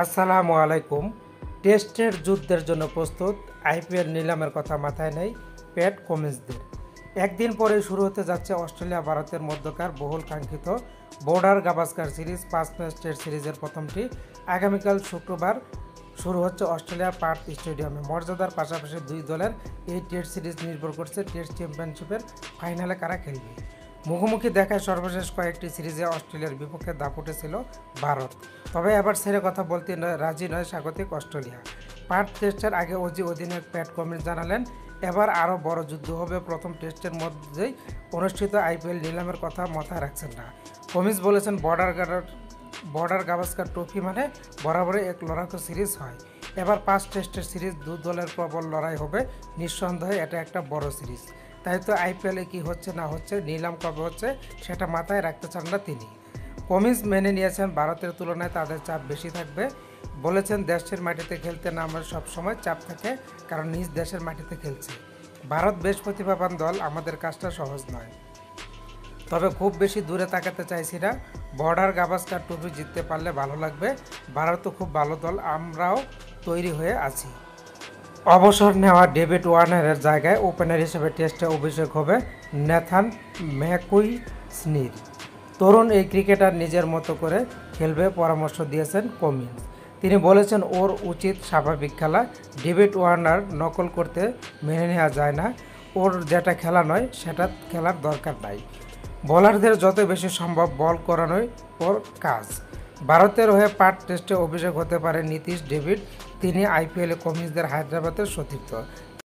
আসসালামু আলাইকুম। টেস্টের যুদ্ধের জন্য প্রস্তুত আইপিএল নিলামের কথা মাথায় নেই প্যাট কামিন্সদের। একদিন পরেই শুরু হতে যাচ্ছে অস্ট্রেলিয়া ভারতের মধ্যকার বহুল কাঙ্ক্ষিত border Gavaskar series 5 match test সিরিজের প্রথমটি আগামীকাল শুক্রবার শুরু হচ্ছে অস্ট্রেলিয়ার পার্থ স্টেডিয়ামে। মর্যাদার পাশাপাশি দুই দলের এই টেস্ট সিরিজ নির্ভর করছে টেস্ট চ্যাম্পিয়নশিপের ফাইনালে কারা খেলবে। মুখোমুখি দেখায় সর্বশেষ কয়েকটি সিরিজে অস্ট্রেলিয়ার বিপক্ষে দাপটে ছিল ভারত, তবে এবার ছেড়ে কথা বলতে রাজি নয় স্বাগতিক অস্ট্রেলিয়া। পার্থ টেস্টের আগে অধিনায়ক প্যাট কামিন্স জানালেন, এবার আরও বড় যুদ্ধ হবে। প্রথম টেস্টের মধ্যেই অনুষ্ঠিত আইপিএল নিলামের কথা মাথায় রাখছেন না। কামিন্স বলেছেন, বর্ডার গাভাস্কার ট্রফি মানে বরাবরই এক লড়াকু সিরিজ হয়। এবার 5 টেস্টের সিরিজ, দু দলের প্রবল লড়াই হবে। নিঃসন্দেহে এটা একটা বড় সিরিজ। তাই তো আইপিএলে কী হচ্ছে না হচ্ছে, নিলাম কবে হচ্ছে সেটা মাথায় রাখতে চান না তিনি। কামিন্স মেনে নিয়েছেন ভারতের তুলনায় তাদের চাপ বেশি থাকবে। বলেছেন, দেশের মাটিতে খেলতে নামার সবসময় চাপ থাকে, কারণ নিজ দেশের মাটিতে খেলছে। ভারত বেশ প্রতিভাবান দল, আমাদের কাজটা সহজ নয়। তবে খুব বেশি দূরে তাকাতে চাইছি না। বর্ডার গাভাস্কার ট্রফি জিততে পারলে ভালো লাগবে। ভারতও খুব ভালো দল, আমরাও তৈরি হয়ে আছি। অবসর নেওয়া ডেভিড ওয়ার্নারের জায়গায় ওপেনার হিসেবে টেস্টে অভিষেক হবে ন্যাথান ম্যাকুইন্সির। তরুণ এই ক্রিকেটার নিজের মতো করে খেলবে পরামর্শ দিয়েছেন কামিন্স। তিনি বলেছেন, ওর উচিত স্বাভাবিক খেলা। ডেভিড ওয়ার্নার নকল করতে মেনে নেওয়া যায় না। ওর যেটা খেলা নয় সেটা খেলার দরকার নাই। বোলারদের যত বেশি সম্ভব বল করানোই ওর কাজ। ভারতের হয়ে পার্থ টেস্টে অভিষেক হতে পারে নীতিশ ডেভিড। তিনি আইপিএলে কামিন্সদের হায়দ্রাবাদের সতীর্থ।